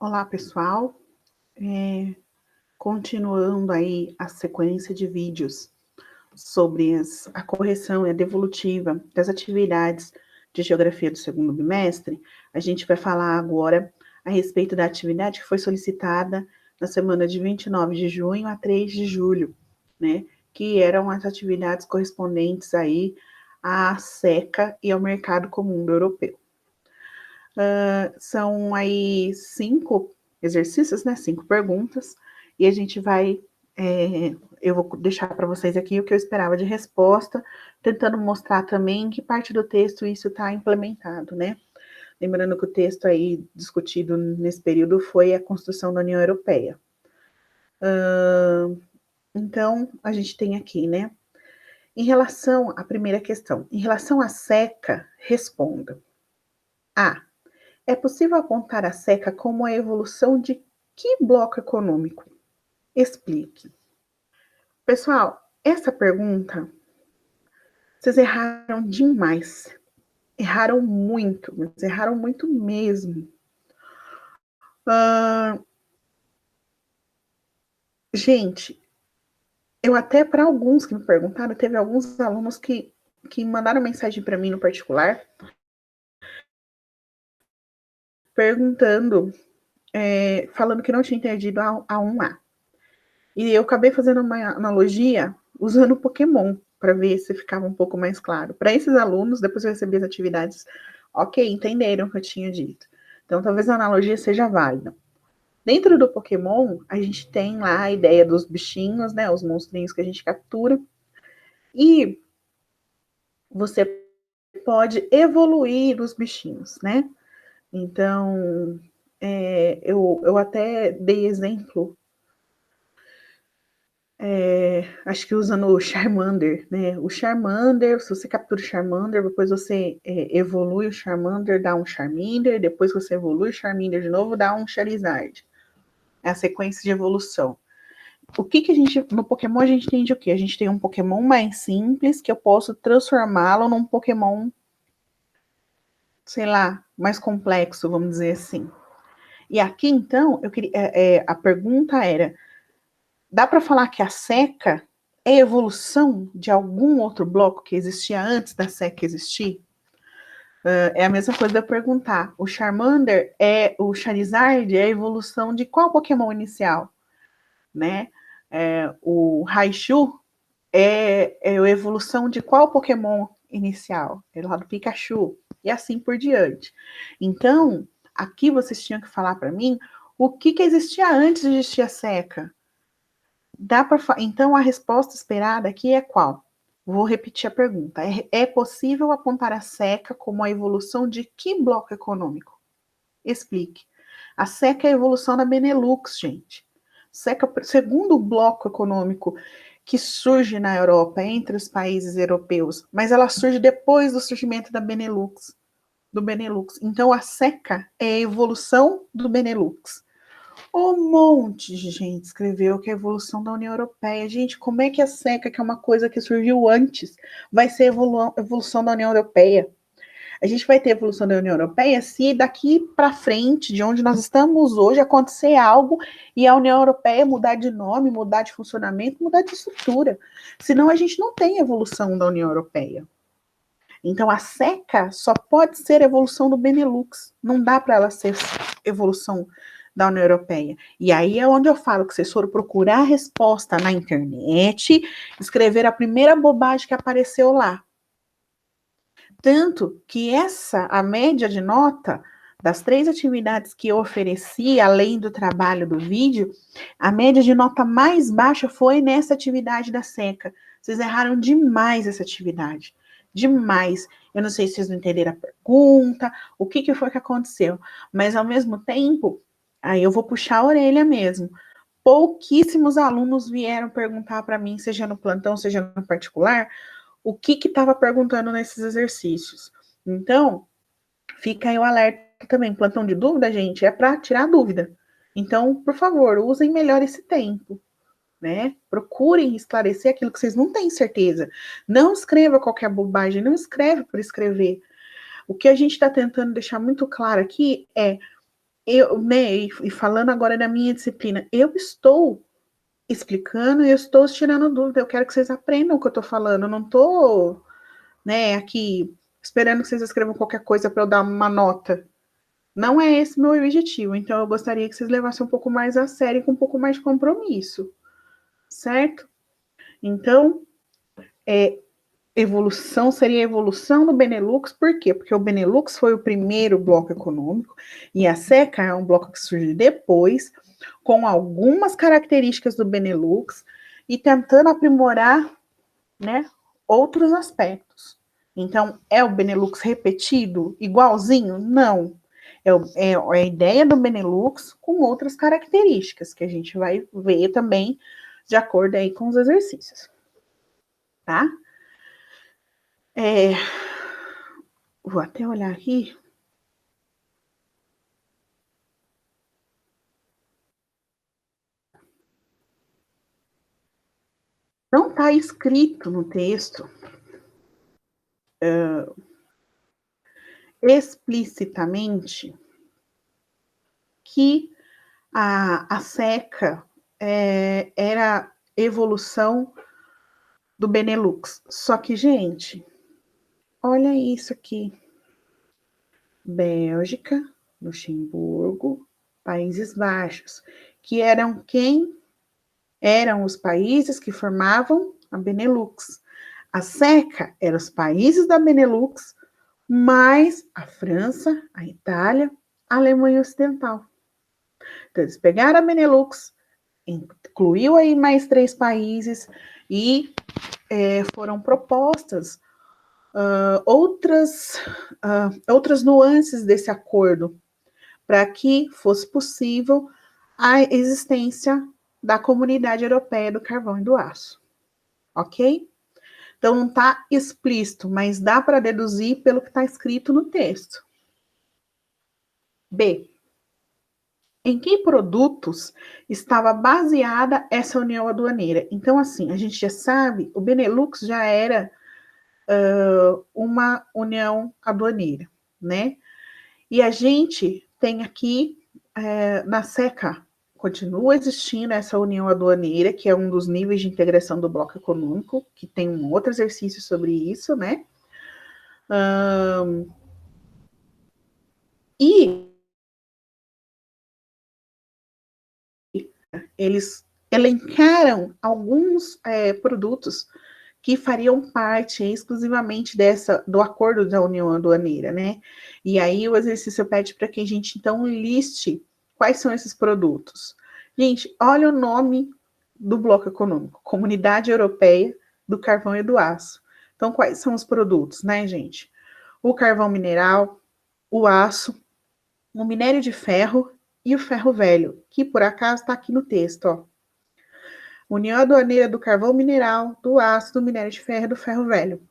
Olá, pessoal. Continuando aí a sequência de vídeos sobre a correção e a devolutiva das atividades de geografia do segundo bimestre, a gente vai falar agora a respeito da atividade que foi solicitada na semana de 29 de junho a 3 de julho, né? Que eram as atividades correspondentes aí à SECA e ao Mercado Comum Europeu. São aí 5 exercícios, né? 5 perguntas, e a gente vai. Eu vou deixar para vocês aqui o que eu esperava de resposta, tentando mostrar também em que parte do texto isso está implementado, né? Lembrando que o texto aí discutido nesse período foi a construção da União Europeia. Então, a gente tem aqui, né? Em relação à primeira questão, em relação à SECA, responda. A. É possível apontar a SECA como a evolução de que bloco econômico? Explique. Pessoal, essa pergunta, vocês erraram demais. Erraram muito, mas erraram muito mesmo. Gente, eu até para alguns que me perguntaram, teve alguns alunos que mandaram mensagem para mim no particular, perguntando, falando que não tinha entendido a 1A. E eu acabei fazendo uma analogia usando o Pokémon, para ver se ficava um pouco mais claro. Para esses alunos, depois eu recebi as atividades, ok, entenderam o que eu tinha dito. Então, talvez a analogia seja válida. Dentro do Pokémon, a gente tem lá a ideia dos bichinhos, né, os monstrinhos que a gente captura, e você pode evoluir os bichinhos, né? Então, eu até dei exemplo, acho que usando o Charmander, né? O Charmander, se você captura o Charmander, depois você evolui o Charmander, dá um Charmander, depois você evolui o Charmander de novo, dá um Charizard. É a sequência de evolução. O que a gente, no Pokémon a gente entende o quê? A gente tem um Pokémon mais simples, que eu posso transformá-lo num Pokémon, sei lá, mais complexo, vamos dizer assim. E aqui, então, eu queria, a pergunta era, dá para falar que a SECA é evolução de algum outro bloco que existia antes da SECA existir? É a mesma coisa de eu perguntar, o Charmander o Charizard é a evolução de qual Pokémon inicial? Né? O Raichu é a evolução de qual Pokémon inicial? É lá do Pikachu, e assim por diante. Então, aqui vocês tinham que falar para mim o que existia antes de existir a SECA. Então, a resposta esperada aqui é qual? Vou repetir a pergunta. É possível apontar a SECA como a evolução de que bloco econômico? Explique. A SECA é a evolução da Benelux, gente. SECA, segundo bloco econômico que surge na Europa, entre os países europeus, mas ela surge depois do surgimento da Benelux, do Benelux. Então, a SECA é a evolução do Benelux. Um monte de gente escreveu que é a evolução da União Europeia. Gente, como é que a SECA, que é uma coisa que surgiu antes, vai ser a evolução da União Europeia? A gente vai ter a evolução da União Europeia se daqui para frente, de onde nós estamos hoje, acontecer algo e a União Europeia mudar de nome, mudar de funcionamento, mudar de estrutura. Senão a gente não tem evolução da União Europeia. Então a SECA só pode ser evolução do Benelux. Não dá para ela ser evolução da União Europeia. E aí é onde eu falo que vocês foram procurar a resposta na internet, escrever a primeira bobagem que apareceu lá. Tanto que a média de nota das 3 atividades que eu ofereci, além do trabalho do vídeo, a média de nota mais baixa foi nessa atividade da SECA. Vocês erraram demais essa atividade. Demais. Eu não sei se vocês não entenderam a pergunta, o que foi que aconteceu. Mas, ao mesmo tempo, aí eu vou puxar a orelha mesmo. Pouquíssimos alunos vieram perguntar para mim, seja no plantão, seja no particular, o que estava perguntando nesses exercícios. Então, fica aí o alerta também. Plantão de dúvida, gente, é para tirar dúvida. Então, por favor, usem melhor esse tempo, né? Procurem esclarecer aquilo que vocês não têm certeza. Não escreva qualquer bobagem, não escreve por escrever. O que a gente está tentando deixar muito claro aqui é né, e falando agora da minha disciplina, eu estou explicando e eu estou tirando dúvida, eu quero que vocês aprendam o que eu estou falando, eu não estou, né, aqui esperando que vocês escrevam qualquer coisa para eu dar uma nota. Não é esse meu objetivo, então eu gostaria que vocês levassem um pouco mais a sério, com um pouco mais de compromisso, certo? Então, evolução seria a evolução do Benelux, por quê? Porque o Benelux foi o primeiro bloco econômico e a SECA é um bloco que surge depois, com algumas características do Benelux e tentando aprimorar, né, outros aspectos. Então, é o Benelux repetido, igualzinho? Não. É a ideia do Benelux com outras características que a gente vai ver também de acordo aí com os exercícios, tá? Vou até olhar aqui. Não está escrito no texto explicitamente que a SECA era evolução do Benelux. Só que, gente, olha isso aqui. Bélgica, Luxemburgo, Países Baixos, que eram quem? Eram os países que formavam a Benelux. A SECA eram os países da Benelux, mais a França, a Itália, a Alemanha Ocidental. Então, eles pegaram a Benelux, incluiu aí mais 3 países e foram propostas outras nuances desse acordo para que fosse possível a existência da Comunidade Europeia do Carvão e do Aço. Ok? Então não está explícito, mas dá para deduzir pelo que está escrito no texto. B. Em que produtos estava baseada essa união aduaneira? Então, assim, a gente já sabe, o Benelux já era uma união aduaneira, né? E a gente tem aqui, na SECA, continua existindo essa união aduaneira, que é um dos níveis de integração do bloco econômico, que tem um outro exercício sobre isso, né? E eles elencaram alguns produtos que fariam parte exclusivamente do acordo da União Aduaneira, né? E aí o exercício pede para que a gente então liste quais são esses produtos. Gente, olha o nome do bloco econômico, Comunidade Europeia do Carvão e do Aço. Então, quais são os produtos, né, gente? O carvão mineral, o aço, o minério de ferro e o ferro velho, que por acaso está aqui no texto, ó. União Aduaneira do Carvão Mineral, do Aço, do Minério de Ferro e do Ferro Velho.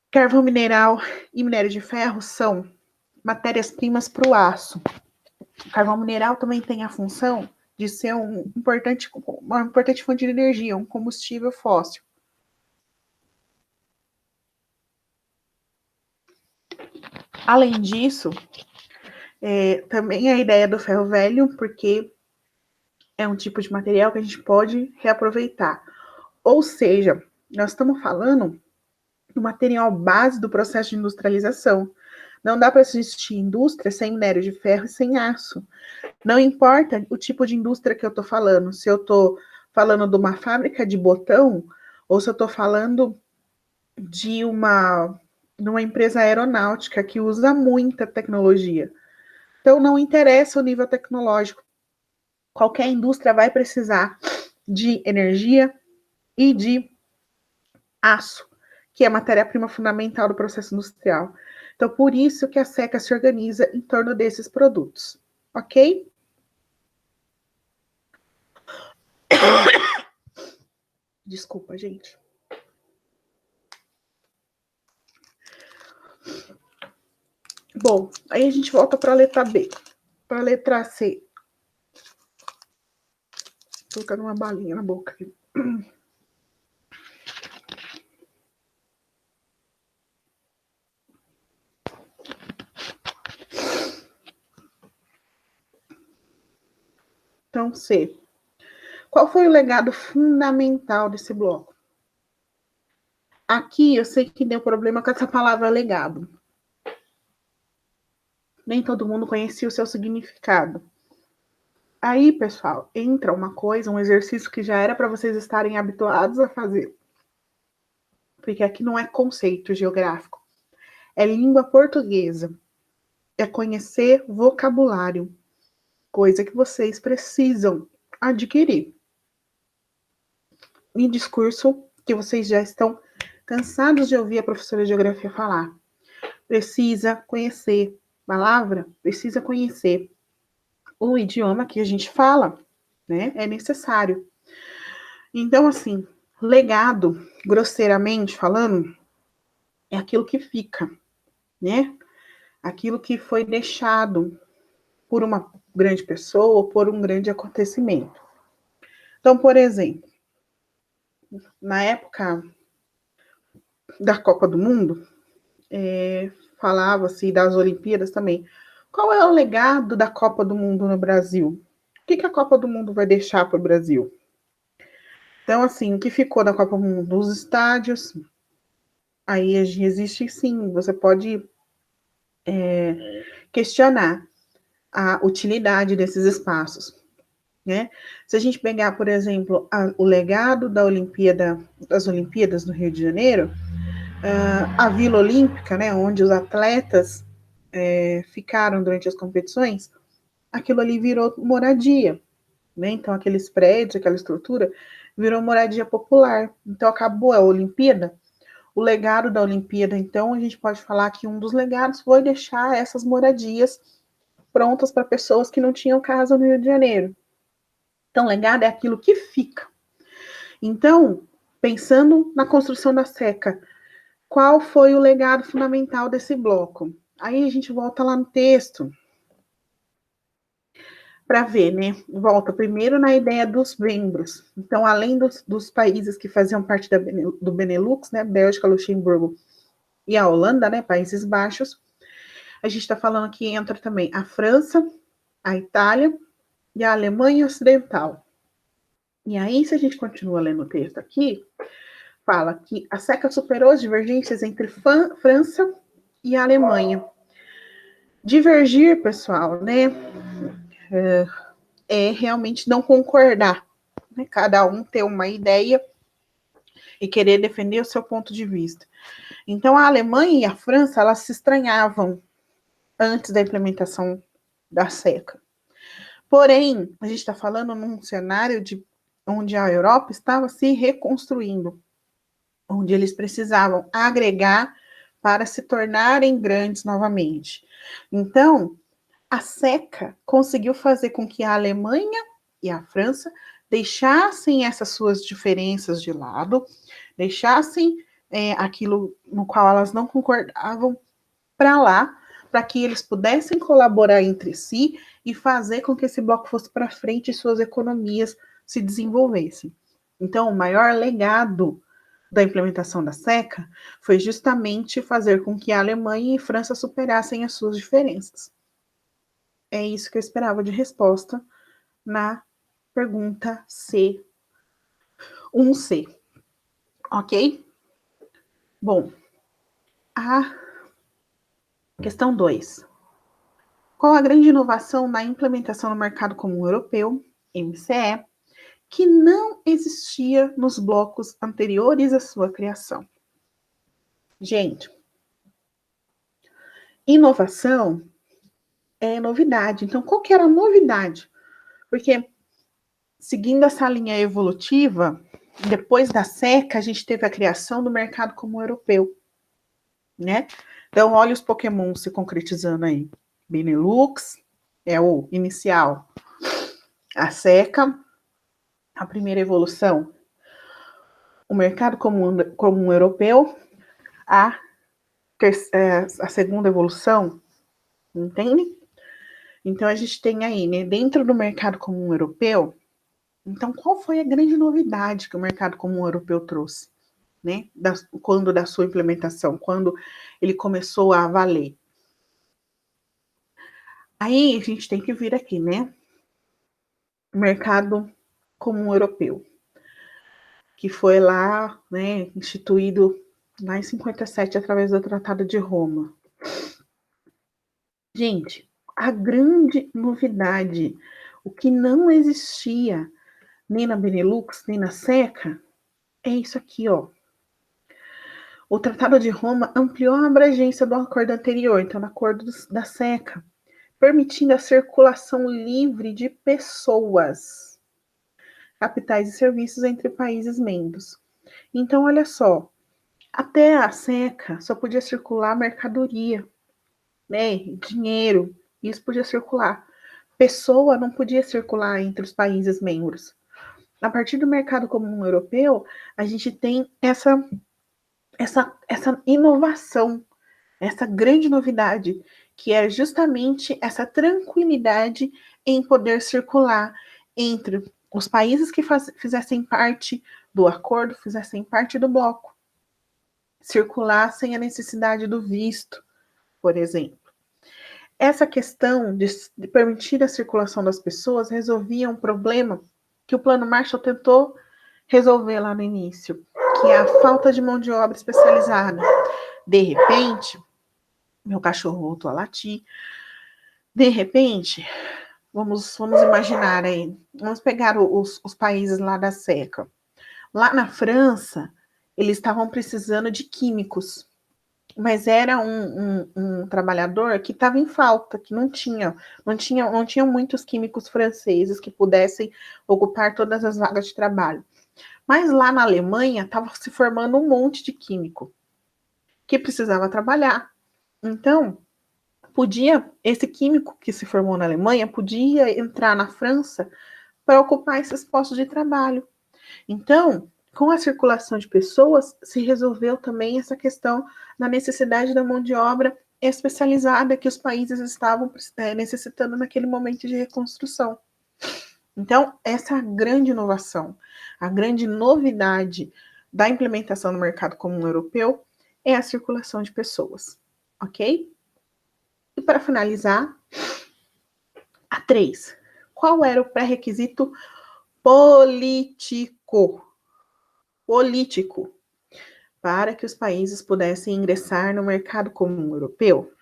Carvão mineral e minério de ferro são matérias-primas para o aço. O carvão mineral também tem a função de ser uma importante fonte de energia, um combustível fóssil. Além disso, também a ideia do ferro velho, porque é um tipo de material que a gente pode reaproveitar. Ou seja, nós estamos falando do material base do processo de industrialização. Não dá para existir indústria sem minério de ferro e sem aço. Não importa o tipo de indústria que eu estou falando, se eu estou falando de uma fábrica de botão ou se eu estou falando de uma empresa aeronáutica que usa muita tecnologia. Então, não interessa o nível tecnológico. Qualquer indústria vai precisar de energia e de aço, que é a matéria-prima fundamental do processo industrial. Então, por isso que a SECA se organiza em torno desses produtos, ok? Desculpa, gente. Bom, aí a gente volta para a letra B. Para a letra C. Tô colocando uma balinha na boca aqui. Então, C. Qual foi o legado fundamental desse bloco? Aqui eu sei que deu problema com essa palavra legado. Nem todo mundo conhecia o seu significado. Aí, pessoal, entra uma coisa, um exercício que já era para vocês estarem habituados a fazer. Porque aqui não é conceito geográfico, é língua portuguesa. É conhecer vocabulário, coisa que vocês precisam adquirir. Em discurso que vocês já estão cansados de ouvir a professora de geografia falar. Precisa conhecer palavra, precisa conhecer o idioma que a gente fala, né? É necessário. Então, assim, legado, grosseiramente falando, é aquilo que fica, né? Aquilo que foi deixado por uma grande pessoa ou por um grande acontecimento. Então, por exemplo, na época da Copa do Mundo, falava-se das Olimpíadas também. Qual é o legado da Copa do Mundo no Brasil? O que a Copa do Mundo vai deixar para o Brasil? Então, assim, o que ficou da Copa do Mundo? Os estádios. Aí existe sim, você pode questionar a utilidade desses espaços. Né? Se a gente pegar, por exemplo, o legado das Olimpíadas no Rio de Janeiro, a Vila Olímpica, né, onde os atletas ficaram durante as competições, aquilo ali virou moradia. Né? Então, aqueles prédios, aquela estrutura, virou moradia popular. Então, acabou a Olimpíada. O legado da Olimpíada, então, a gente pode falar que um dos legados foi deixar essas moradias prontas para pessoas que não tinham casa no Rio de Janeiro. Então, legado é aquilo que fica. Então, pensando na construção da SECA, qual foi o legado fundamental desse bloco? Aí a gente volta lá no texto para ver, né? Volta primeiro na ideia dos membros. Então, além dos países que faziam parte do Benelux, né? Bélgica, Luxemburgo e a Holanda, né? Países Baixos. A gente está falando que entra também a França, a Itália e a Alemanha Ocidental. E aí, se a gente continua lendo o texto aqui, fala que a SECA superou as divergências entre França e a Alemanha. Divergir, pessoal, né? É realmente não concordar. Né? Cada um ter uma ideia e querer defender o seu ponto de vista. Então, a Alemanha e a França, elas se estranhavam antes da implementação da SECA. Porém, a gente está falando num cenário onde a Europa estava se reconstruindo, onde eles precisavam agregar para se tornarem grandes novamente. Então, a SECA conseguiu fazer com que a Alemanha e a França deixassem essas suas diferenças de lado, deixassem aquilo no qual elas não concordavam para lá, para que eles pudessem colaborar entre si e fazer com que esse bloco fosse para frente e suas economias se desenvolvessem. Então, o maior legado da implementação da SECA foi justamente fazer com que a Alemanha e a França superassem as suas diferenças. É isso que eu esperava de resposta na pergunta C. 1C. Ok? Bom, a questão 2. Qual a grande inovação na implementação no mercado comum europeu, MCE, que não existia nos blocos anteriores à sua criação? Gente, inovação é novidade. Então, qual que era a novidade? Porque, seguindo essa linha evolutiva, depois da SECA, a gente teve a criação do mercado comum europeu, né? Então, olha os Pokémon se concretizando aí. Benelux é o inicial. A SECA, a primeira evolução. O mercado comum europeu, a segunda evolução, entende? Então, a gente tem aí, né, dentro do mercado comum europeu, então, qual foi a grande novidade que o mercado comum europeu trouxe, né, quando da sua implementação, quando ele começou a valer? Aí, a gente tem que vir aqui, né, mercado comum europeu, que foi lá, né, instituído lá em 57 através do Tratado de Roma. Gente, a grande novidade, o que não existia nem na Benelux, nem na SECA, é isso aqui, ó. O Tratado de Roma ampliou a abrangência do acordo anterior, então no acordo da SECA, permitindo a circulação livre de pessoas, capitais e serviços entre países membros. Então, olha só, até a SECA só podia circular mercadoria, né, dinheiro, isso podia circular. Pessoa não podia circular entre os países membros. A partir do mercado comum europeu, a gente tem essa inovação, essa grande novidade, que é justamente essa tranquilidade em poder circular entre os países que fizessem parte do acordo, fizessem parte do bloco, circular sem a necessidade do visto, por exemplo. Essa questão de permitir a circulação das pessoas resolvia um problema que o Plano Marshall tentou resolver lá no início, que é a falta de mão de obra especializada. De repente, meu cachorro voltou a latir. De repente, vamos imaginar aí, vamos pegar os países lá da SECA. Lá na França, eles estavam precisando de químicos, mas era um trabalhador que estava em falta, que não tinha muitos químicos franceses que pudessem ocupar todas as vagas de trabalho. Mas lá na Alemanha estava se formando um monte de químico que precisava trabalhar. Então, esse químico que se formou na Alemanha podia entrar na França para ocupar esses postos de trabalho. Então, com a circulação de pessoas, se resolveu também essa questão da necessidade da mão de obra especializada que os países estavam necessitando naquele momento de reconstrução. Então, essa é a grande inovação, a grande novidade da implementação do mercado comum europeu é a circulação de pessoas, ok? E para finalizar, a 3. Qual era o pré-requisito político para que os países pudessem ingressar no mercado comum europeu?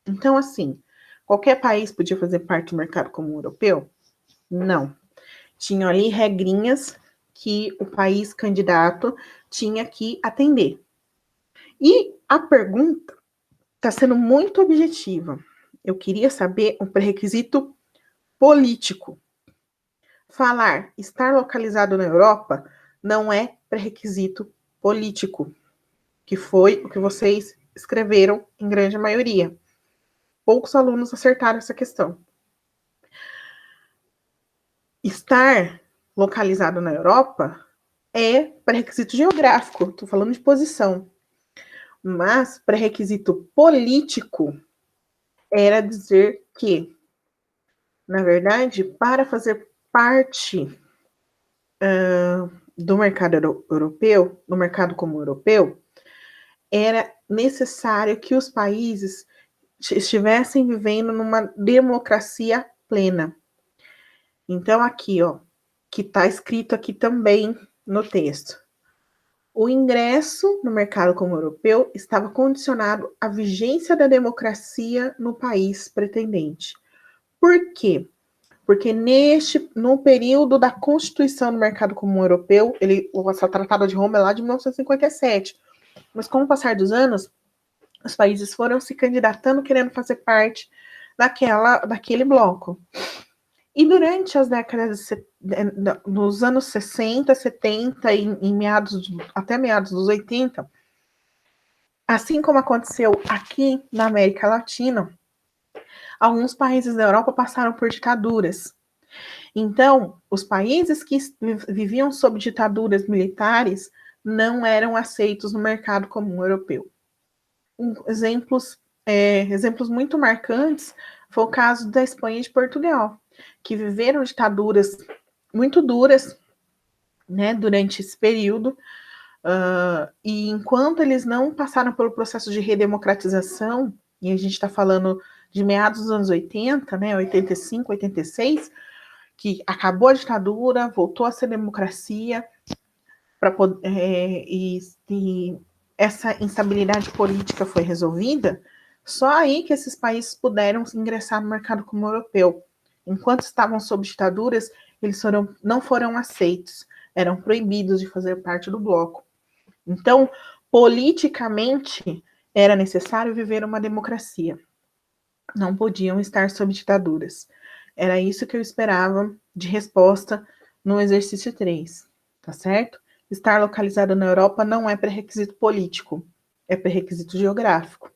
Então, assim, qualquer país podia fazer parte do mercado comum europeu? Não. Tinham ali regrinhas que o país candidato tinha que atender. E a pergunta está sendo muito objetiva. Eu queria saber um pré-requisito político. Falar estar localizado na Europa não é pré-requisito político, que foi o que vocês escreveram em grande maioria. Poucos alunos acertaram essa questão. Estar localizado na Europa é pré-requisito geográfico, estou falando de posição. Mas pré-requisito político era dizer que, na verdade, para fazer parte do mercado europeu, no mercado comum europeu, era necessário que os países estivessem vivendo numa democracia plena. Então, aqui, ó, que está escrito aqui também no texto. O ingresso no mercado comum europeu estava condicionado à vigência da democracia no país pretendente. Por quê? Porque no período da constituição do mercado comum europeu, o Tratado de Roma é lá de 1957, mas com o passar dos anos, os países foram se candidatando, querendo fazer parte daquele bloco. E durante as décadas, nos anos 60, 70 e até meados dos 80, assim como aconteceu aqui na América Latina, alguns países da Europa passaram por ditaduras. Então, os países que viviam sob ditaduras militares não eram aceitos no mercado comum europeu. Exemplos muito marcantes foi o caso da Espanha e de Portugal, que viveram ditaduras muito duras, né, durante esse período, e enquanto eles não passaram pelo processo de redemocratização, e a gente está falando de meados dos anos 80, né, 85, 86, que acabou a ditadura, voltou a ser democracia, e essa instabilidade política foi resolvida, só aí que esses países puderam ingressar no mercado comum europeu. Enquanto estavam sob ditaduras, eles não foram aceitos, eram proibidos de fazer parte do bloco. Então, politicamente, era necessário viver uma democracia. Não podiam estar sob ditaduras. Era isso que eu esperava de resposta no exercício 3, tá certo? Estar localizado na Europa não é pré-requisito político, é pré-requisito geográfico,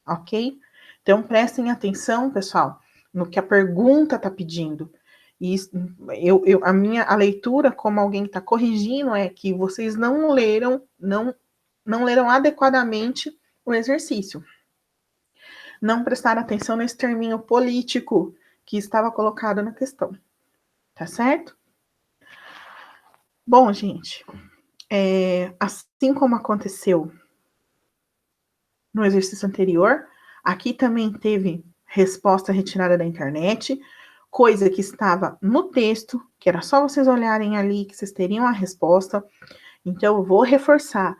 ok? Então, prestem atenção, pessoal, no que a pergunta está pedindo. E a leitura, como alguém está corrigindo, é que vocês não leram adequadamente o exercício. Não prestaram atenção nesse terminho político que estava colocado na questão. Tá certo? Bom, gente, assim como aconteceu no exercício anterior, aqui também teve resposta retirada da internet, coisa que estava no texto, que era só vocês olharem ali que vocês teriam a resposta. Então, eu vou reforçar.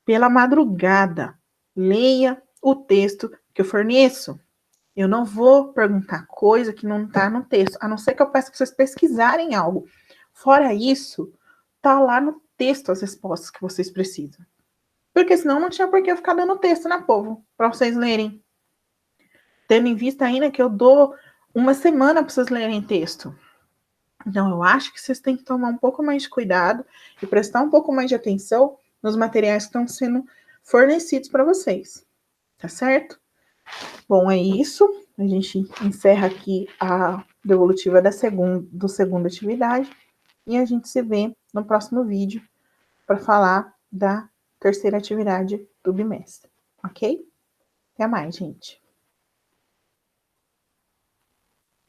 Pela madrugada, leia o texto que eu forneço. Eu não vou perguntar coisa que não está no texto, a não ser que eu peça para vocês pesquisarem algo. Fora isso, tá lá no texto as respostas que vocês precisam. Porque senão não tinha por que eu ficar dando texto, né, povo? Para vocês lerem. Tendo em vista ainda que eu dou uma semana para vocês lerem texto. Então, eu acho que vocês têm que tomar um pouco mais de cuidado e prestar um pouco mais de atenção nos materiais que estão sendo fornecidos para vocês. Tá certo? Bom, é isso. A gente encerra aqui a devolutiva da segunda atividade e a gente se vê no próximo vídeo para falar da terceira atividade do bimestre, ok? Até mais, gente.